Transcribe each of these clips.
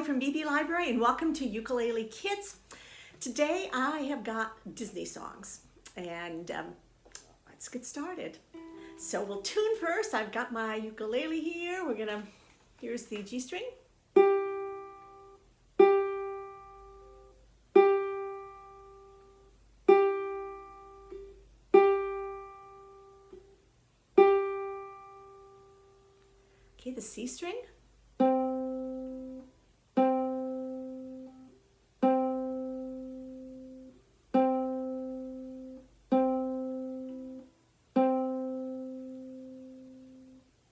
from BB Library and welcome to Ukulele Kids. Today I have got Disney songs and let's get started. So we'll tune first. I've got my ukulele here. Here's the G string. Okay, the C string.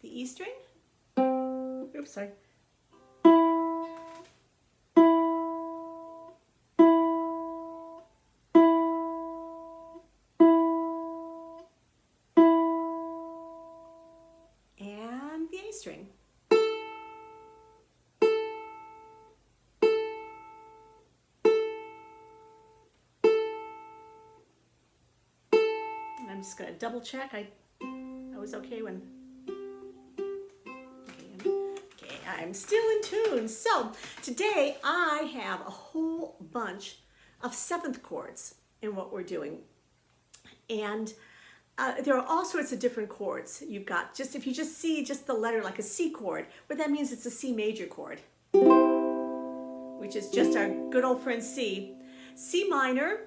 The E string. Oops, sorry. And the A string. And I'm just going to double check I was okay when... Okay, I'm still in tune. So today I have a whole bunch of seventh chords in what we're doing. And there are all sorts of different chords. You've got if you just see the letter like a C chord, what that means it's a C major chord, which is just our good old friend C. C minor,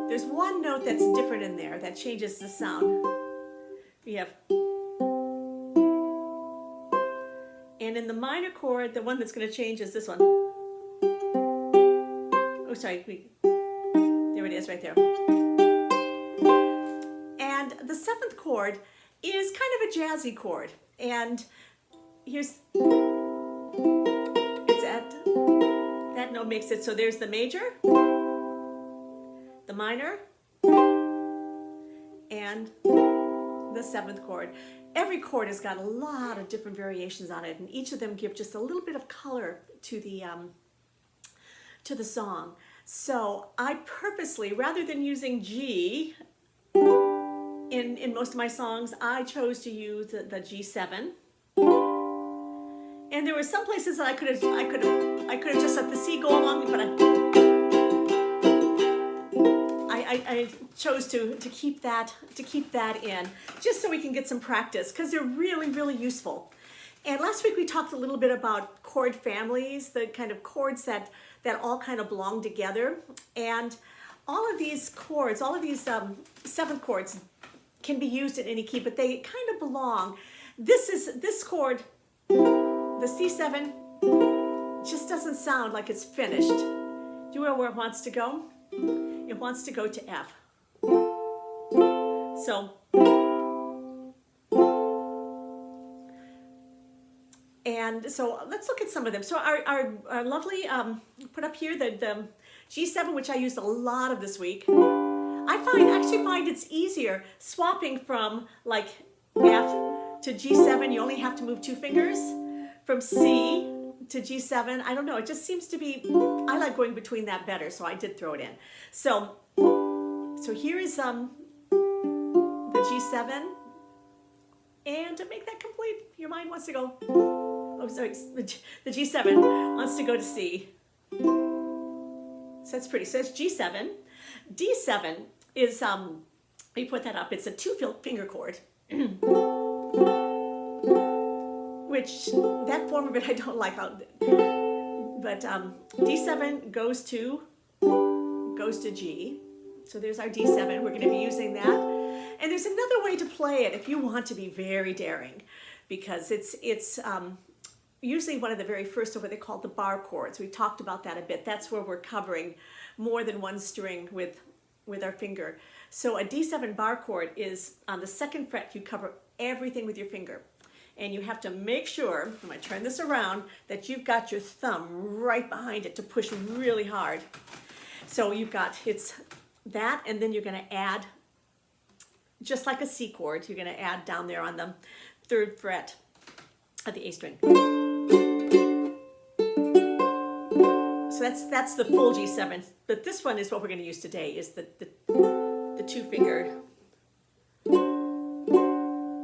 there's one note that's different in there that changes the sound. We have, and in the minor chord, the one that's going to change is this one. Oh, sorry, there it is right there. And the seventh chord is kind of a jazzy chord. And here's, it's that note makes it, so there's the major, the minor, and the seventh chord. Every chord has got a lot of different variations on it, and each of them give just a little bit of color to the song. So I purposely, rather than using G in most of my songs, I chose to use the G7. And there were some places that I could have just let the C go along, but I chose to keep that in, just so we can get some practice, because they're really, really useful. And last week we talked a little bit about chord families, the kind of chords that all kind of belong together. And all of these chords, all of these seventh chords can be used in any key, but they kind of belong. This chord, the C7, just doesn't sound like it's finished. Do you know where it wants to go? It wants to go to F. So, and so let's look at some of them. So our lovely, put up here the G7, which I used a lot of this week. I actually find it's easier swapping from like F to G7. You only have to move two fingers. From C to G7, I don't know, it just seems to be, I like going between that better, so I did throw it in. So here is the G7, and to make that complete, your mind wants to go, oh sorry, the G7 wants to go to C. So that's pretty, so it's G7. D7 is, we put that up, it's a two-finger chord. Which, that form of it I don't like, but D7 goes to G, so there's our D7, we're going to be using that. And there's another way to play it if you want to be very daring, because it's usually one of the very first of what they call the bar chords. We've talked about that a bit. That's where we're covering more than one string with our finger. So a D7 bar chord is on the second fret, you cover everything with your finger. And you have to make sure, I'm going to turn this around, that you've got your thumb right behind it to push really hard. So you've got, it's that, and then you're going to add, just like a C chord, you're going to add down there on the third fret of the A string. So that's the full G7. But this one is what we're going to use today, is the two-finger.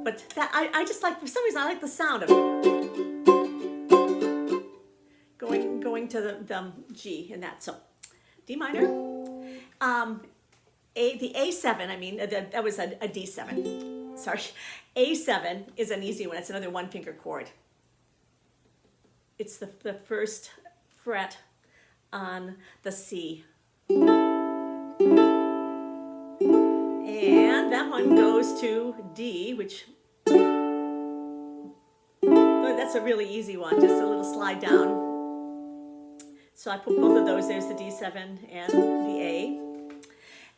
But that I just like, for some reason, I like the sound of it. going to the G in that. So D minor, the A7, I mean, that was a D7. Sorry. A7 is an easy one. It's another one finger chord. It's the first fret on the C. And that one goes to D, which, that's a really easy one, just a little slide down. So I put both of those, there's the D7 and the A.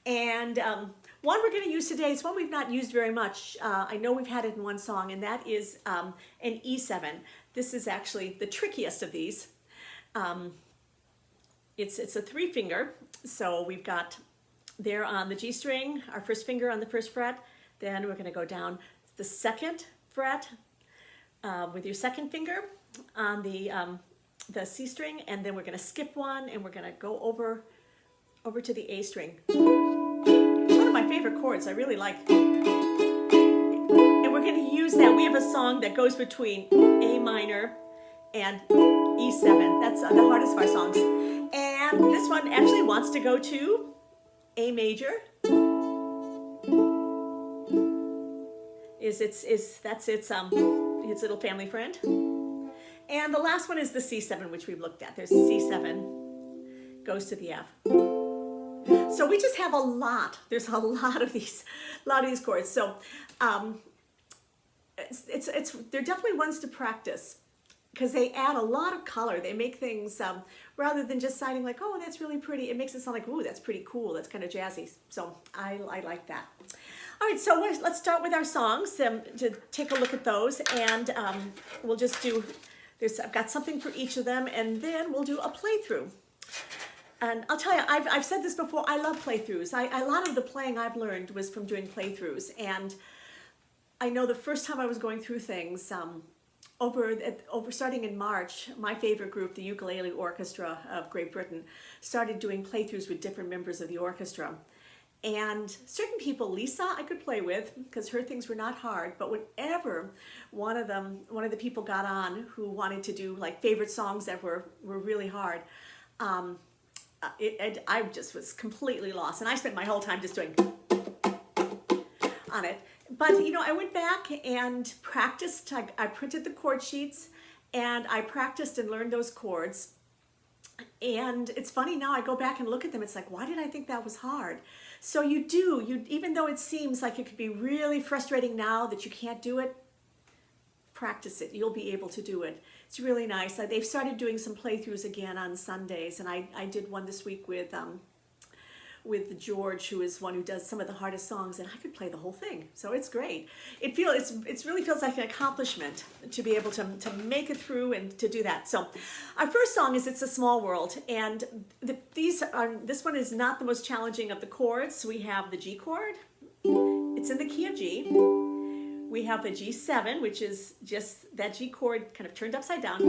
And one we're going to use today is one we've not used very much. I know we've had it in one song, and that is an E7. This is actually the trickiest of these. It's a 3-finger, so we've got there on the G string, our first finger on the first fret, then we're going to go down the second fret with your second finger on the C string, and then we're going to skip one, and we're going to go over to the A string. It's one of my favorite chords. I really like. And we're going to use that. We have a song that goes between A minor and E7. That's the hardest of our songs. And this one actually wants to go to A major. That's its little family friend. And the last one is the C7, which we've looked at. There's C7, goes to the F. So we just have a lot. There's a lot of these chords. So they're definitely ones to practice because they add a lot of color. They make things rather than just sounding like, oh, that's really pretty. It makes it sound like, ooh, that's pretty cool. That's kind of jazzy. So I like that. All right, so let's start with our songs to take a look at those, and we'll just do. I've got something for each of them, and then we'll do a playthrough. And I'll tell you, I've said this before, I love playthroughs. A lot of the playing I've learned was from doing playthroughs. And I know the first time I was going through things, starting in March, my favorite group, the Ukulele Orchestra of Great Britain, started doing playthroughs with different members of the orchestra. And certain people, Lisa, I could play with because her things were not hard, but whenever one of the people got on who wanted to do like favorite songs that were really hard, I just was completely lost, and I spent my whole time just doing on it. But I went back and practiced. I printed the chord sheets, and I practiced and learned those chords. And it's funny now, I go back and look at them, it's like, why did I think that was hard? So even though it seems like it could be really frustrating now that you can't do it, practice it. You'll be able to do it. It's really nice. They've started doing some playthroughs again on Sundays, and I did one this week with George, who is one who does some of the hardest songs, and I could play the whole thing. So it's great. It really feels like an accomplishment to be able to make it through and to do that. So our first song is It's a Small World, and this one is not the most challenging of the chords. We have the G chord. It's in the key of G. We have the G7, which is just that G chord kind of turned upside down.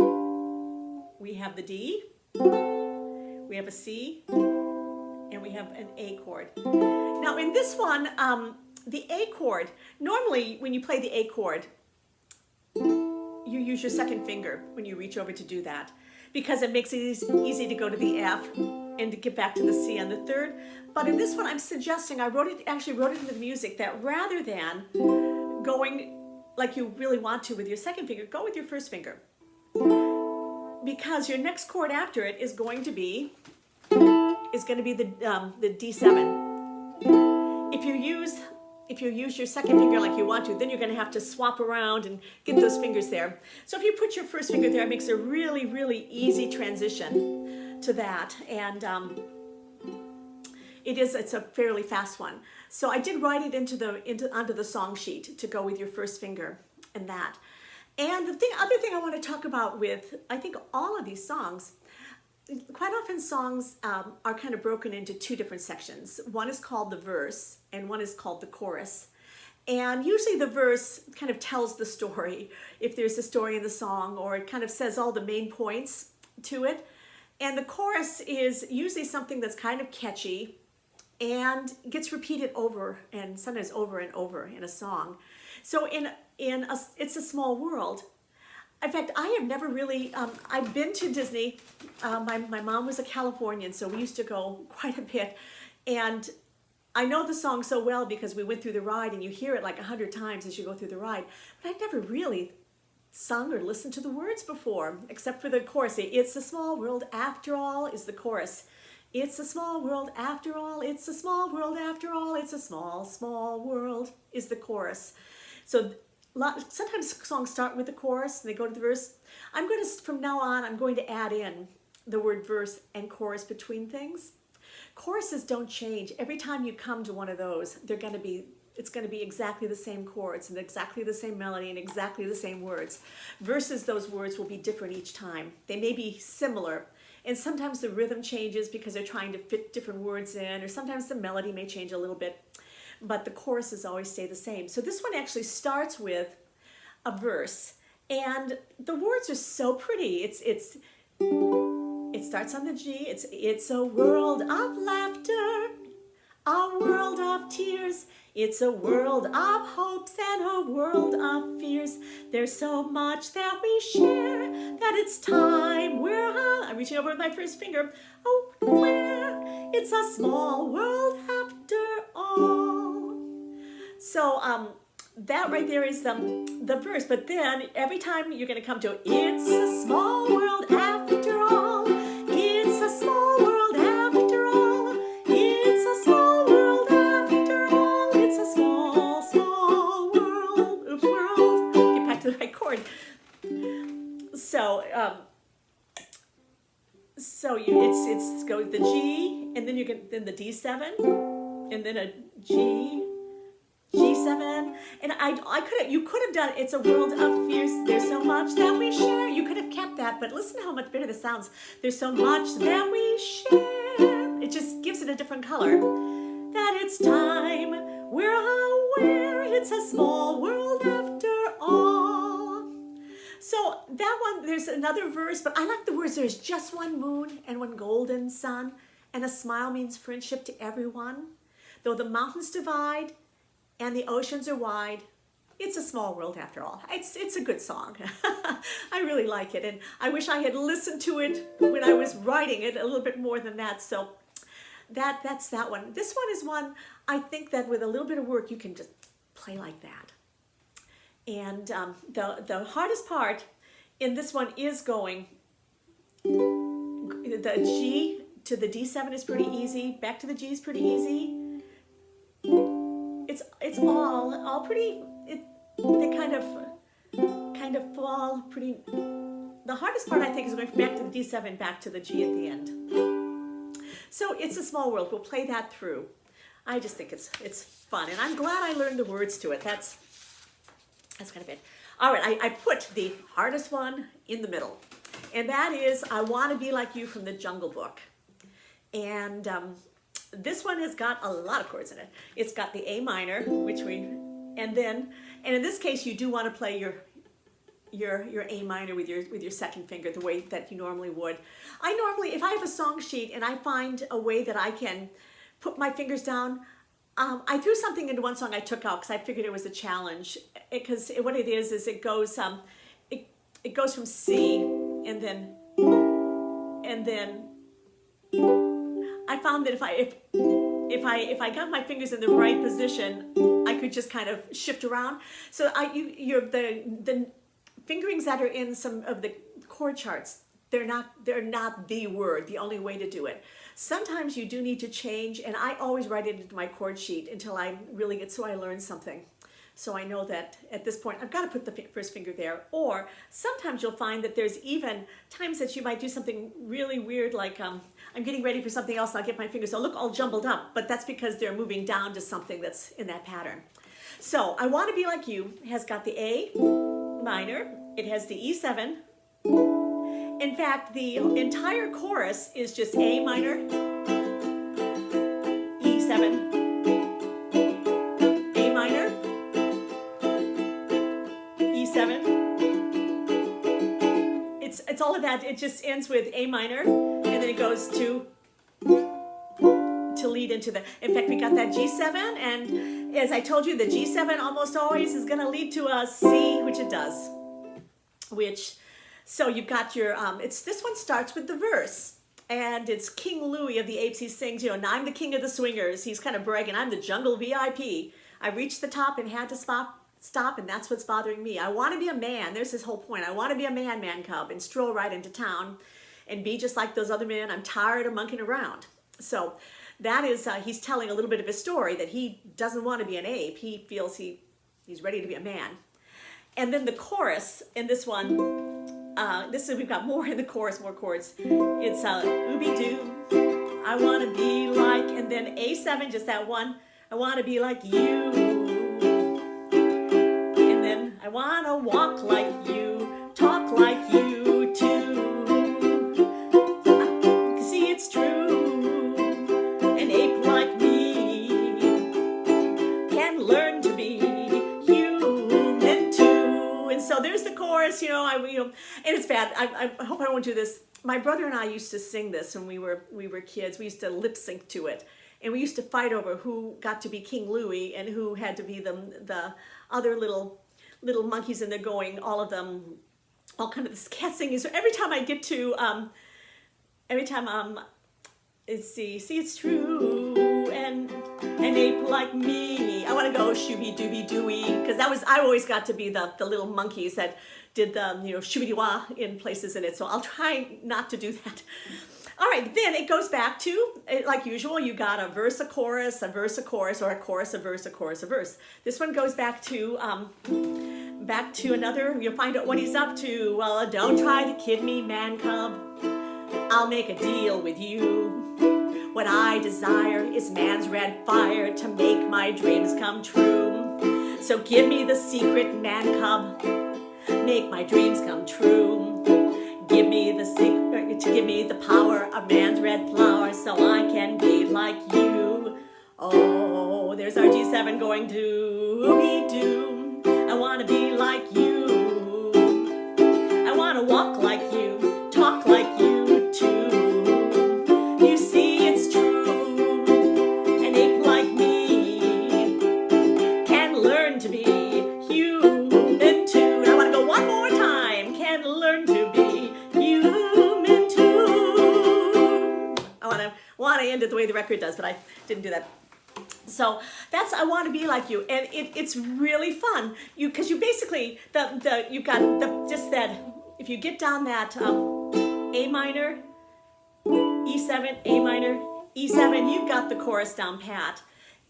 We have the D. We have a C. And we have an A chord. Now in this one, the A chord, normally when you play the A chord, you use your second finger when you reach over to do that, because it makes it easy to go to the F and to get back to the C on the third. But in this one, I'm suggesting, I actually wrote it into the music, that rather than going like you really want to with your second finger, go with your first finger. Because your next chord after it is going to be the D7. If you use your second finger like you want to, then you're going to have to swap around and get those fingers there. So if you put your first finger there, it makes a really, really easy transition to that. And it's a fairly fast one. So I did write it onto the song sheet to go with your first finger and that. And the other thing I want to talk about with, I think, all of these songs, quite often songs are kind of broken into two different sections. One is called the verse and one is called the chorus. And usually the verse kind of tells the story, if there's a story in the song, or it kind of says all the main points to it. And the chorus is usually something that's kind of catchy and gets repeated over and sometimes over and over in a song. So in It's a Small World, In fact, I have never really, I've been to Disney. My mom was a Californian, so we used to go quite a bit. And I know the song so well because we went through the ride and you hear it like 100 times as you go through the ride. But I've never really sung or listened to the words before, except for the chorus. It's a small world after all is the chorus. It's a small world after all, it's a small world after all, it's a small, small world is the chorus. So sometimes songs start with the chorus and they go to the verse. From now on, I'm going to add in the word verse and chorus between things. Choruses don't change. Every time you come to one of those, it's going to be exactly the same chords and exactly the same melody and exactly the same words. Verses, those words will be different each time. They may be similar. And sometimes the rhythm changes because they're trying to fit different words in, or sometimes the melody may change a little bit, but the choruses always stay the same. So this one actually starts with a verse, and the words are so pretty. It starts on the G. It's a world of laughter, a world of tears. It's a world of hopes and a world of fears. There's so much that we share that it's time I'm reaching over with my first finger. Oh, where it's a small world after all. So that right there is the verse. But then every time you're going to come to it's a small world after all. It's a small world after all. It's a small world after all. It's a small, small world. Oops, world. Get back to the right chord. It's go the G, and then then the D7, and then a G, G7, and you could have done it's a world of fears. There's so much that we share. You could have kept that, but listen to how much better this sounds. There's so much that we share. It just gives it a different color. That it's time we're aware. It's a small world after all. So that one, there's another verse, but I like the words. There's just one moon and one golden sun, and a smile means friendship to everyone. Though the mountains divide and the oceans are wide, it's a small world after all. It's a good song. I really like it, and I wish I had listened to it when I was writing it a little bit more than that. So that's that one. This one is one I think that with a little bit of work you can just play like that. And the hardest part in this one is going, the G to the D7 is pretty easy, back to the G is pretty easy. It's all pretty, they kind of fall pretty. The hardest part I think is going back to the D7, back to the G at the end. So it's a small world, we'll play that through. I just think it's fun, and I'm glad I learned the words to it. That's kind of it. All right, I put the hardest one in the middle, and that is I Want to Be Like You from the Jungle Book. And this one has got a lot of chords in it. It's got the A minor, and in this case you do want to play your A minor with your second finger the way that you normally would. If I have a song sheet and I find a way that I can put my fingers down, I threw something into one song I took out because I figured it was a challenge. Because what it is it goes it goes from C and then I found that if I got my fingers in the right position, I could just kind of shift around. So the fingerings that are in some of the chord charts, they're not the only way to do it. Sometimes you do need to change, and I always write it into my chord sheet until I really so I learn something. So I know that at this point I've got to put the first finger there. Or sometimes you'll find that there's even times that you might do something really weird, like I'm getting ready for something else and I'll get my fingers, look all jumbled up, but that's because they're moving down to something that's in that pattern. So I Want to Be Like You has got the A minor, it has the E7. In fact, the entire chorus is just A minor, E7, A minor, E7. It's all of that. It just ends with A minor, and then it goes to lead into the. In fact, we got that G7, and as I told you, the G7 almost always is going to lead to a C, which it does. So you've got your, this one starts with the verse. And it's King Louie of the Apes. He sings, and I'm the king of the swingers. He's kind of bragging, I'm the jungle VIP. I reached the top and had to stop, and that's what's bothering me. I want to be a man. There's his whole point. I want to be a man cub and stroll right into town and be just like those other men. I'm tired of monkeying around. So that is, he's telling a little bit of his story that he doesn't want to be an ape. He feels he's ready to be a man. And then the chorus in this one, we've got more in the chorus, more chords. It's ooby-doo, I want to be like, and then A7, just that one, I want to be like you. And then I want to walk like you, talk like you too. See, it's true, an ape like me can learn to be human too. And so there's the chorus, and it's bad. I hope I won't do this. My brother and I used to sing this when we were kids. We used to lip sync to it, and we used to fight over who got to be King Louie and who had to be the other little monkeys, and they're going, all of them, all kind of this cat singing. So every time I get to it's true, and an ape like me, I want to go shooby dooby dooey, because I always got to be the little monkeys that did the shooby wah in places in it. So I'll try not to do that. All right, then it goes back to, like usual, you got a verse, a chorus, a verse, a chorus, or a chorus, a verse, a chorus, a verse. This one goes back to another. You'll find out what he's up to. Well, don't try to kid me, man cub. I'll make a deal with you. What I desire is man's red fire to make my dreams come true. So give me the secret, man cub. Make my dreams come true. Give me the secret, to give me the power of man's red flower, so I can be like you. Oh, there's our G7 going doo-be-doo. I want to be like you. I want to walk like you, talk like you too. You see, it's true. An ape like me can learn to be human too. I want to go one more time. Can learn to be human too. I want to end it the way the record does, but I didn't do that. So that's I want to be like you, and it's really fun. Because you basically you've got just that. If you get down that A minor, E7, A minor, E7, you've got the chorus down pat,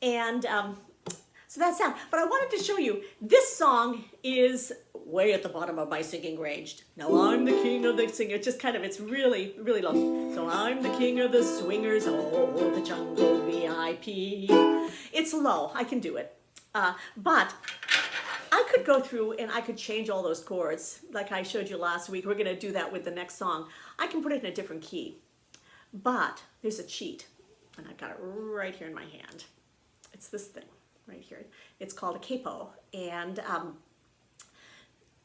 and so that's that. But I wanted to show you this song is way at the bottom of my singing range. Now I'm the king of the singer. It's really, really low. So I'm the king of the swingers, oh, the jungle VIP. It's low. I can do it. But I could go through and I could change all those chords like I showed you last week. We're going to do that with the next song. I can put it in a different key. But there's a cheat, and I've got it right here in my hand. It's this thing right here. It's called a capo, and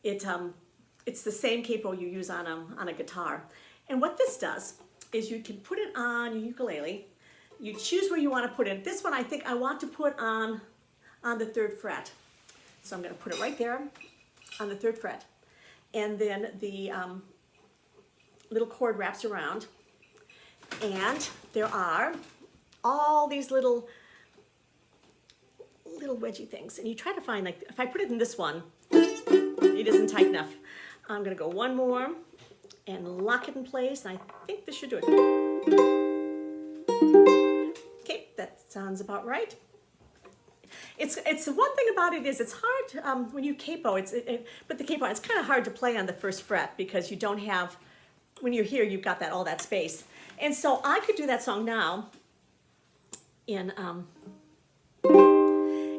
it's the same capo you use on a guitar. And what this does is you can put it on your ukulele. You choose where you want to put it. This one I think I want to put on the 3rd fret. So I'm going to put it right there on the 3rd fret. And then the little cord wraps around. And there are all these little wedgy things. And you try to find, like, if I put it in this one, it isn't tight enough. I'm going to go one more and lock it in place. And I think this should do it. Okay, that sounds about right. It's one thing about it is it's hard when you capo. But the capo, it's kind of hard to play on the 1st fret because you don't have, when you're here, you've got all that space. And so I could do that song now in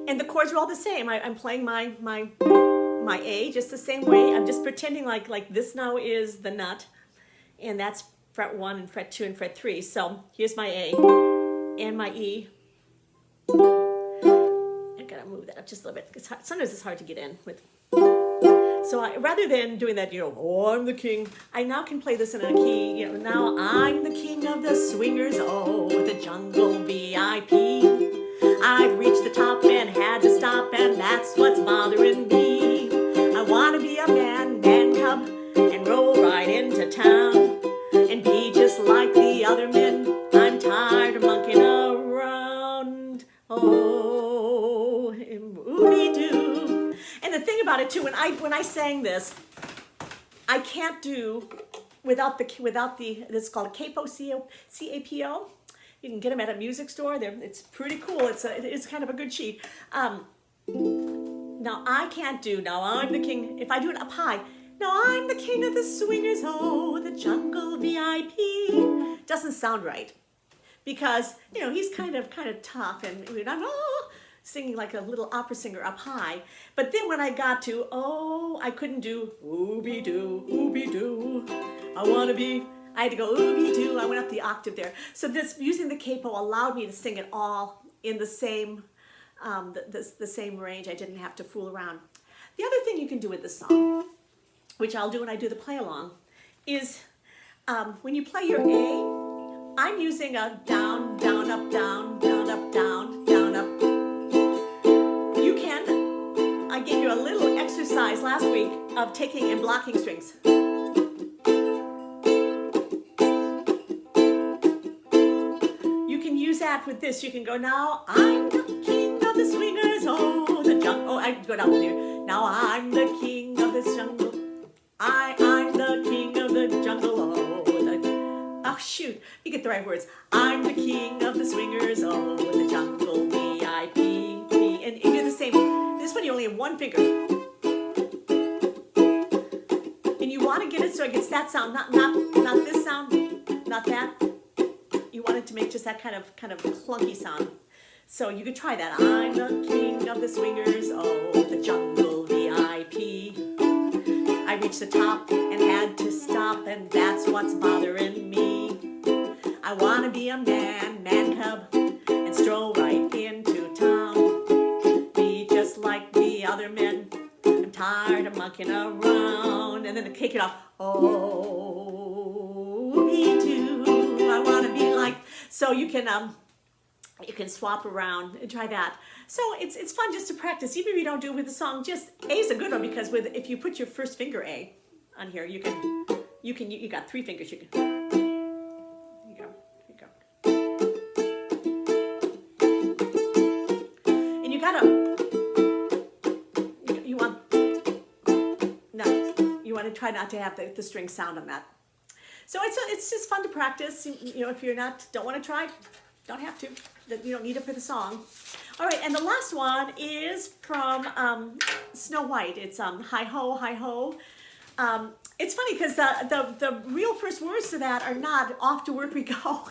and the chords are all the same. I'm playing my A just the same way. I'm just pretending like this now is the nut, and that's fret 1 and fret 2 and fret 3. So here's my A and my E. I gotta move that up just a little bit. Sometimes it's hard to get in with. So rather than doing that, oh, I'm the king, I now can play this in a key, now I'm the king of the swingers, oh, the jungle VIP. I've reached the top and had to stop, and that's what's bothering me. I want to be a man cub. about it too. When I sang this, I can't do without the this is called capo, capo. You can get them at a music store. It's pretty cool. It's kind of a good sheet. Now I can't do. Now I'm the king. If I do it up high. Now I'm the king of the swingers. Oh, the jungle VIP. Doesn't sound right because he's kind of tough and I'm singing like a little opera singer up high. But then when I got to I couldn't do ooby doo. I had to go ooby doo. I went up the octave there. So this using the capo allowed me to sing it all in the same the same range. I didn't have to fool around. The other thing you can do with this song, which I'll do when I do the play along, is when you play your A, I'm using a down, down, up, down, down, up, down, down, up. You can, I gave you a little exercise last week of taking and blocking strings. You can use that with this. You can go, now I'm the king of the swingers, oh, the jungle. I go down here. Now I'm the king of this jungle. I'm the king of the jungle, oh shoot, you get the right words. I'm the king of the swingers, oh, the jungle VIP. And you do the same. This one you only have one finger. And you want to get it so it gets that sound, not this sound, not that. You want it to make just that kind of clunky sound. So you could try that. I'm the king of the swingers, oh, the jungle VIP. I reached the top and had to stop, and that's what's bothering me. I want to be a man cub, and stroll right into town. Be just like the other men. I'm tired of monkeying around. And then to kick it off, oh, me too. I want to be like. So you can swap around and try that. So it's fun just to practice, even if you don't do it with the song. Just A is a good one because if you put your first finger A on here, you got three fingers. You can. Here you go. And you want to try not to have the string sound on that. So it's just fun to practice. If you're don't want to try, don't have to. You don't need it for the song. All right, and the last one is from Snow White. It's Heigh Ho, Heigh Ho. It's funny because the real first words to that are not off to work we go.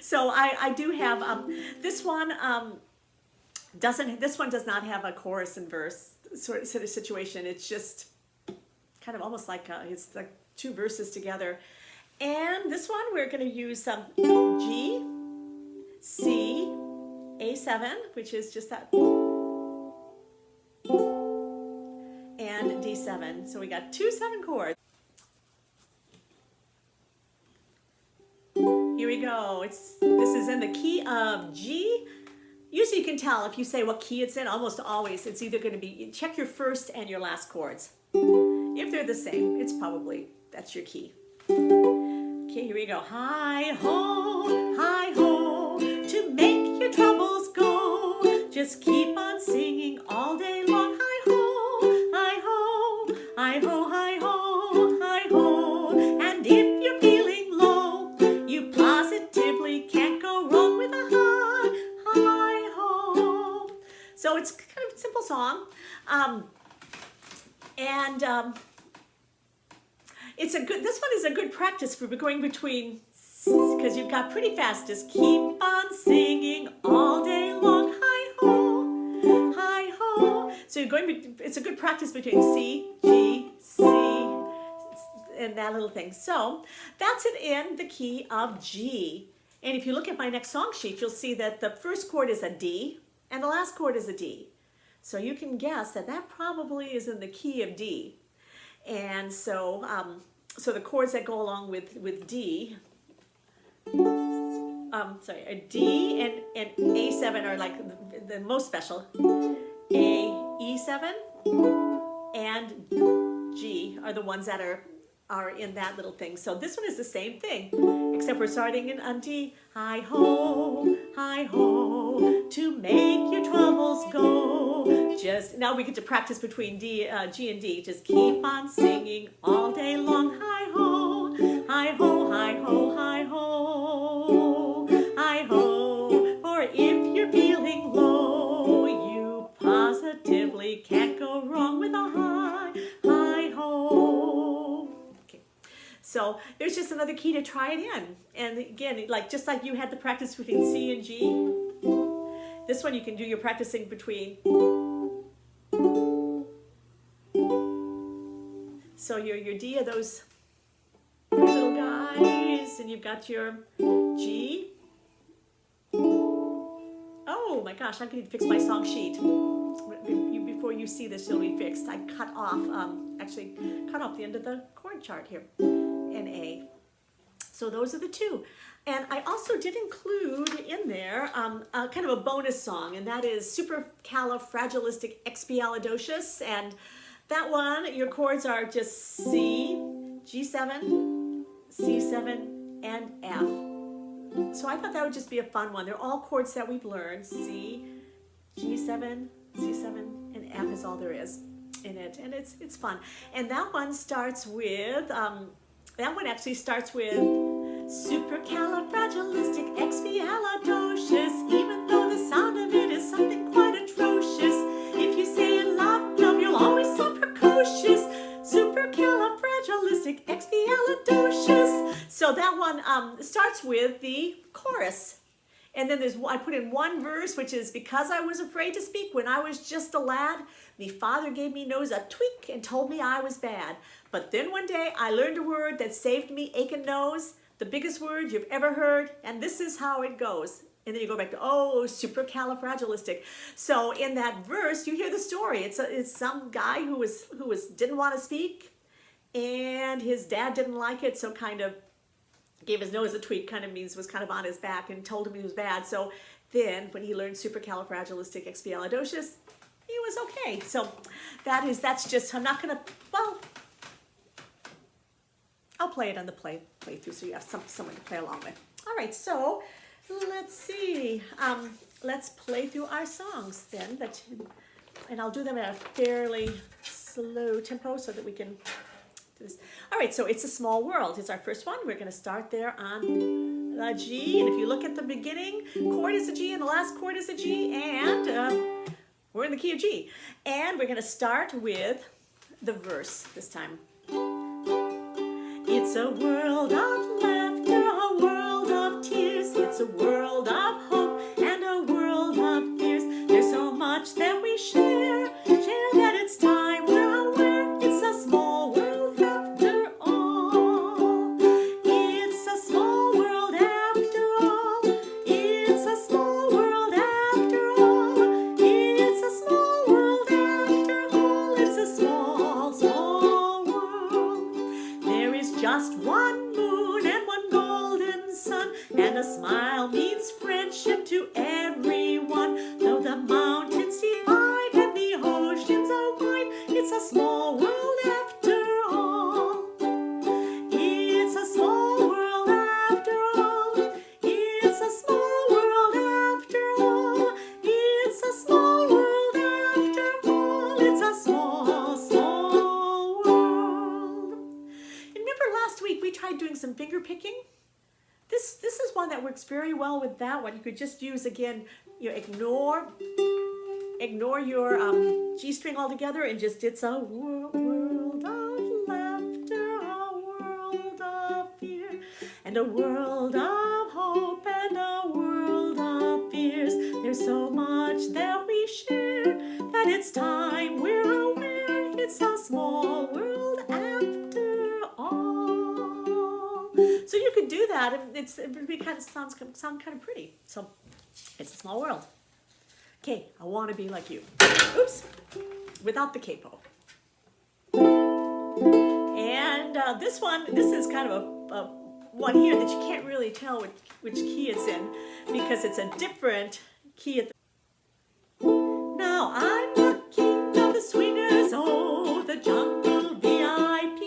So I do have this one. This one does not have a chorus and verse sort of situation. It's just kind of almost like it's like two verses together. And this one we're going to use G, C, A7, which is just that, and D7. So we got 2 7 chords. Here we go. This is in the key of G. Usually you can tell if you say what key it's in. Almost always it's either going to be, check your first and your last chords. If they're the same, it's probably, that's your key. Okay, here we go. Hi ho, to make your troubles go. Just keep on singing all day long. Hi ho, hi ho, hi ho, hi ho, hi ho. And if you're feeling low, you positively can't go wrong with a hi ho. So it's kind of a simple song. This one is a good practice for going between, because you've got pretty fast. Just keep on singing all day long. Hi ho, hi ho. So you're it's a good practice between C, G, C, and that little thing. So that's it in the key of G. And if you look at my next song sheet, you'll see that the first chord is a D and the last chord is a D. So you can guess that probably is in the key of D. And so the chords that go along with D, a D and A7 are like the most special. A, E7, and G are the ones that are in that little thing. So this one is the same thing, except we're starting on D. Hi ho, to make your troubles go. Just now we get to practice between G and D. Just keep on singing all day long. Hi ho, hi ho, hi ho, hi ho, hi ho. Or if you're feeling low, you positively can't go wrong with a hi ho. Okay, so there's just another key to try it in. And again, just like you had the practice between C and G, this one you can do your practicing between. So your D are those little guys, and you've got your G. Oh my gosh, I'm going to fix my song sheet. Before you see this, it'll be fixed. I cut off the end of the chord chart here in A. So those are the two. And I also did include in there kind of a bonus song, and that is Supercalifragilisticexpialidocious. And that one, your chords are just C, G7, C7, and F. So I thought that would just be a fun one. They're all chords that we've learned. C, G7, C7, and F is all there is in it. And it's fun. And that one starts with, Supercalifragilisticexpialidocious, even though the sound of it is something quite atrocious. If you say it loud enough, you'll always sound precocious. Supercalifragilisticexpialidocious. So that one starts with the chorus. And then I put in one verse, which is, because I was afraid to speak when I was just a lad, me father gave me nose a tweak and told me I was bad. But then one day I learned a word that saved me aching nose, the biggest word you've ever heard, and this is how it goes. And then you go back to, oh, supercalifragilistic. So in that verse, you hear the story. It's some guy who didn't want to speak, and his dad didn't like it, so kind of gave his nose a tweak, kind of means was kind of on his back, and told him he was bad. So then when he learned supercalifragilisticexpialidocious, he was okay. So that's just, I'm not going to, well, I'll play it on the playthrough so you have someone to play along with. All right, so let's see. Let's play through our songs then, and I'll do them at a fairly slow tempo so that we can do this. All right, so It's a Small World is our first one. We're going to start there on the G, and if you look at the beginning chord is a G and the last chord is a G, and we're in the key of G. And we're going to start with the verse this time. It's a world of laughter, a world of tears. It's a world of hope and a world of fears. There's so much that we share that it's time we're aware. It's a small world after all. It's a small world after all. It's a small world after all. It's a small world after all. It's a small world. There is just one moon and one golden sun, and a smile means friendship to everyone. Though the mountains divide and the oceans are wide, it's a small world after all. It's a small world after all. It's a small world after all. It's a small world after all. It's a small world. Remember last week we tried doing some finger picking? This is one that works very well with that one. You could just use, again, ignore your G string altogether and just, it's a world of laughter, a world of fear, and a world of hope and a world of fears. There's so much that we share that it's time we're aware. It's a small world after all. So you could do that. It kind of sound kind of pretty. So it's a small world. Okay, I want to be like you. Oops, without the capo. And this is kind of a one here that you can't really tell which key it's in because it's a different key at the. Now I'm the king of the swingers, oh, the jungle VIP.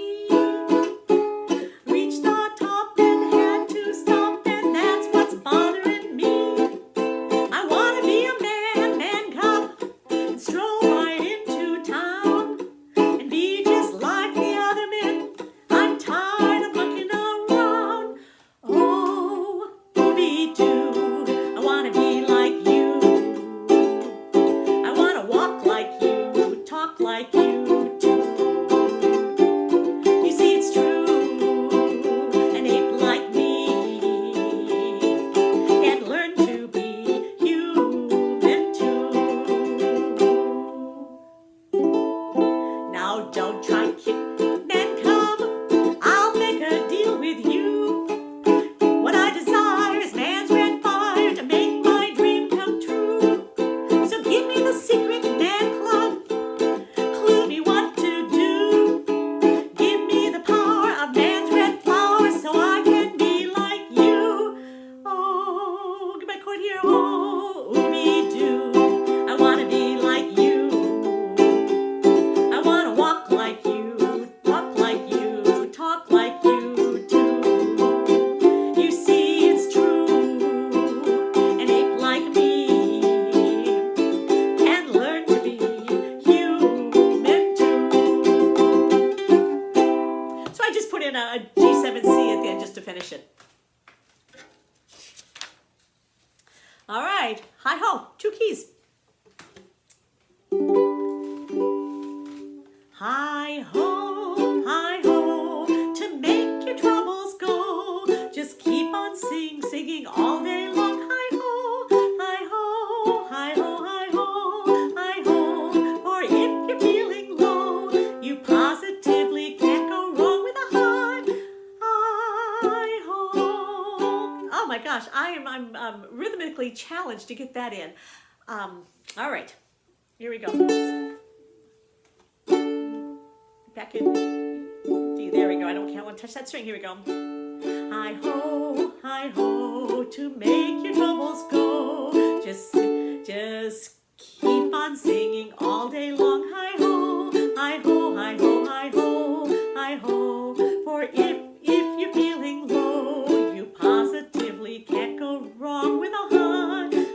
Reached the top and had to stop, and that's what's bothering me. I want to be a man cub and stroll right keys. Hi ho, to make your troubles go. Just keep on singing all day long. Hi ho, hi ho, hi ho, hi ho, hi ho. Or if you're feeling low, you positively can't go wrong with a hi ho. Oh my gosh, I'm rhythmically challenged to get that in. All right, here we go. Back in D. There we go. I don't want to touch that string. Here we go. Hi ho, to make your troubles go. Just keep on singing all day long. Hi ho, hi ho, hi ho, hi ho, hi ho. For if you're feeling low, you positively can't go wrong with a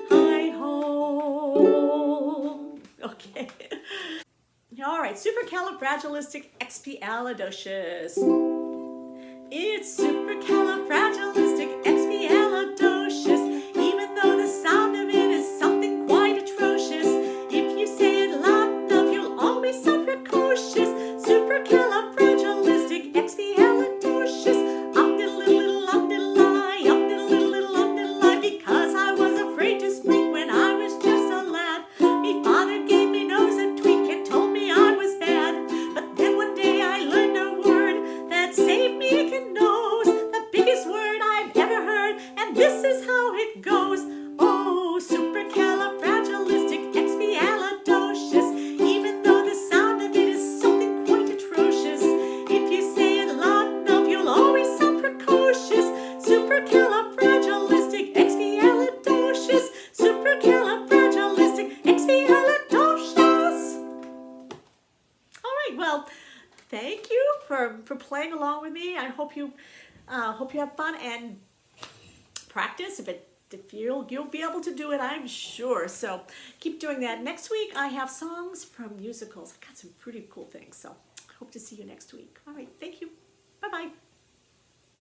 hi ho. Okay. All right, supercalifragilisticexpialidocious. It's supercalifragilisticexpialidocious, even though the sound of it is something quite atrocious. If you say it loud enough, you'll always sound precocious. Supercalifragilisticexpialidocious. Up-diddle-little-up-diddle-lie, because I was afraid to speak when I was just a lad. Me father gave me nose and tweak and told me I was bad. But then one day I learned a word that saved me a nose, the biggest word I've ever heard, and this is how it goes. Oh, supercalifragilisticexpialidocious, even though the sound of it is something quite atrocious. If you say it loud enough, you'll always sound precocious. Supercalifragilisticexpialidocious, supercalifragilisticexpialidocious. All right, well, thank you for playing along with me. I hope you have fun and practice. If you'll be able to do it, I'm sure. So keep doing that. Next week I have songs from musicals. I got some pretty cool things. So hope to see you next week. All right, thank you. Bye-bye.